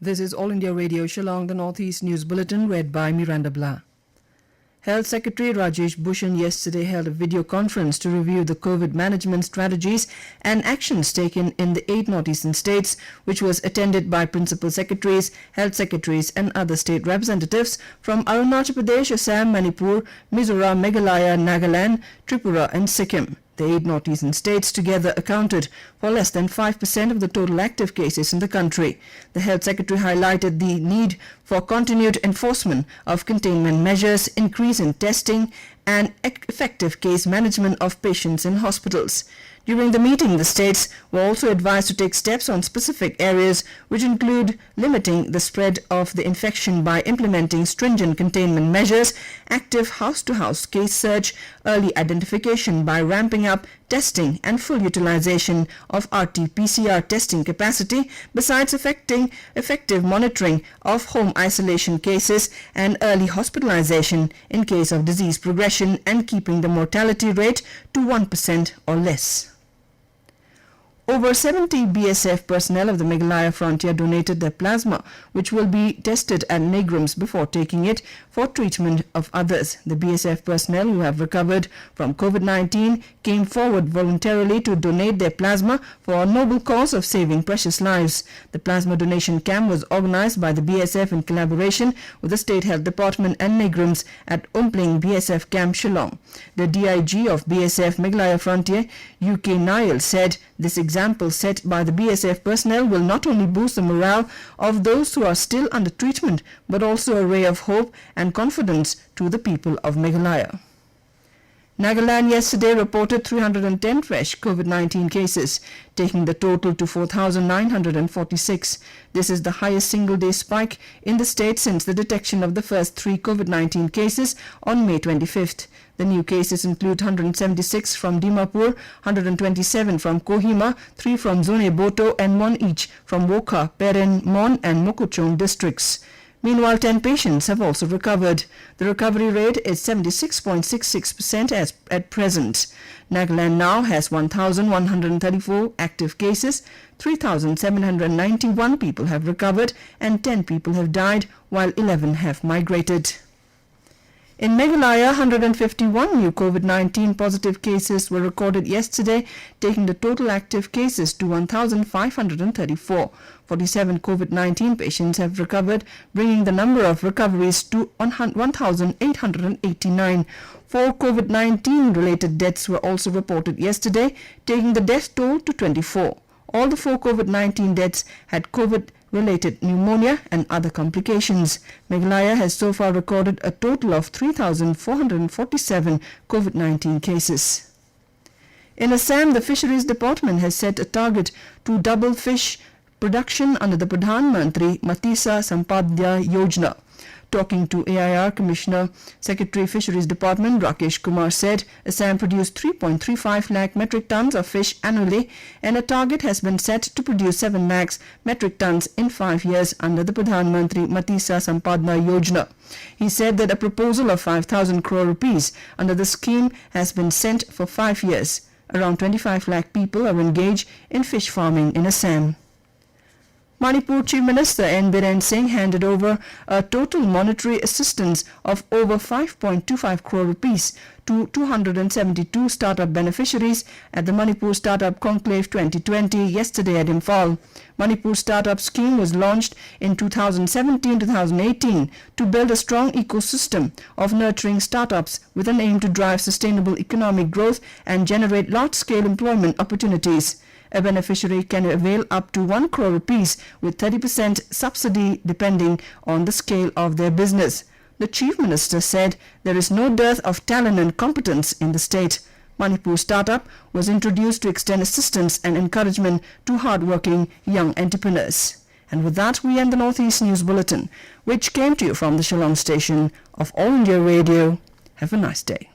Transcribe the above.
This is All India Radio Shillong, the Northeast News Bulletin, read by Miranda Blah. Health Secretary Rajesh Bhushan yesterday held a video conference to review the COVID management strategies and actions taken in the 8 northeastern states, which was attended by Principal Secretaries, Health Secretaries and other state representatives from Arunachal Pradesh, Assam, Manipur, Mizoram, Meghalaya, Nagaland, Tripura and Sikkim. The 8 northeastern states together accounted for less than 5% of the total active cases in the country. The Health Secretary highlighted the need for continued enforcement of containment measures, increase in testing and effective case management of patients in hospitals. During the meeting, the states were also advised to take steps on specific areas, which include limiting the spread of the infection by implementing stringent containment measures, active house-to-house case search, early identification by ramping up testing and full utilization of RT-PCR testing capacity, besides effective monitoring of home isolation cases and early hospitalization in case of disease progression and keeping the mortality rate to 1% or less. Over 70 BSF personnel of the Meghalaya frontier donated their plasma, which will be tested at Negrams before taking it for treatment of others. The BSF personnel who have recovered from COVID-19 came forward voluntarily to donate their plasma for a noble cause of saving precious lives. The plasma donation camp was organized by the BSF in collaboration with the State Health Department and Negrams at Umpling BSF Camp Shillong. The DIG of BSF Meghalaya Frontier, UK Nile, said this example set by the BSF personnel will not only boost the morale of those who are still under treatment, but also a ray of hope and confidence to the people of Meghalaya. Nagaland yesterday reported 310 fresh COVID-19 cases, taking the total to 4,946. This is the highest single-day spike in the state since the detection of the first 3 COVID-19 cases on May 25th. The new cases include 176 from Dimapur, 127 from Kohima, 3 from Zone Boto and 1 each from Wokha, Peren, Mon and Mokuchong districts. Meanwhile, 10 patients have also recovered. The recovery rate is 76.66% at present. Nagaland now has 1,134 active cases, 3,791 people have recovered and 10 people have died, while 11 have migrated. In Meghalaya, 151 new COVID-19 positive cases were recorded yesterday, taking the total active cases to 1,534. 47 COVID-19 patients have recovered, bringing the number of recoveries to 1,889. 4 COVID-19 related deaths were also reported yesterday, taking the death toll to 24. All the 4 COVID-19 deaths had COVID-related pneumonia and other complications. Meghalaya has so far recorded a total of 3,447 COVID-19 cases. In Assam, the Fisheries Department has set a target to double fish production under the Pradhan Mantri Matsya Sampada Yojana. Talking to AIR Commissioner, Secretary Fisheries Department Rakesh Kumar said Assam produced 3.35 lakh metric tons of fish annually and a target has been set to produce 7 lakhs metric tons in 5 years under the Pradhan Mantri Matsya Sampada Yojana. He said that a proposal of 5,000 crore rupees under the scheme has been sent for 5 years. Around 25 lakh people are engaged in fish farming in Assam. Manipur Chief Minister N. Biren Singh handed over a total monetary assistance of over 5.25 crore rupees to 272 startup beneficiaries at the Manipur Startup Conclave 2020 yesterday at Imphal. Manipur Startup Scheme was launched in 2017-2018 to build a strong ecosystem of nurturing startups with an aim to drive sustainable economic growth and generate large-scale employment opportunities. A beneficiary can avail up to 1 crore rupees with 30% subsidy depending on the scale of their business. The Chief Minister said there is no dearth of talent and competence in the state. Manipur Startup was introduced to extend assistance and encouragement to hard-working young entrepreneurs. And with that, we end the Northeast News Bulletin, which came to you from the Shillong station of All India Radio. Have a nice day.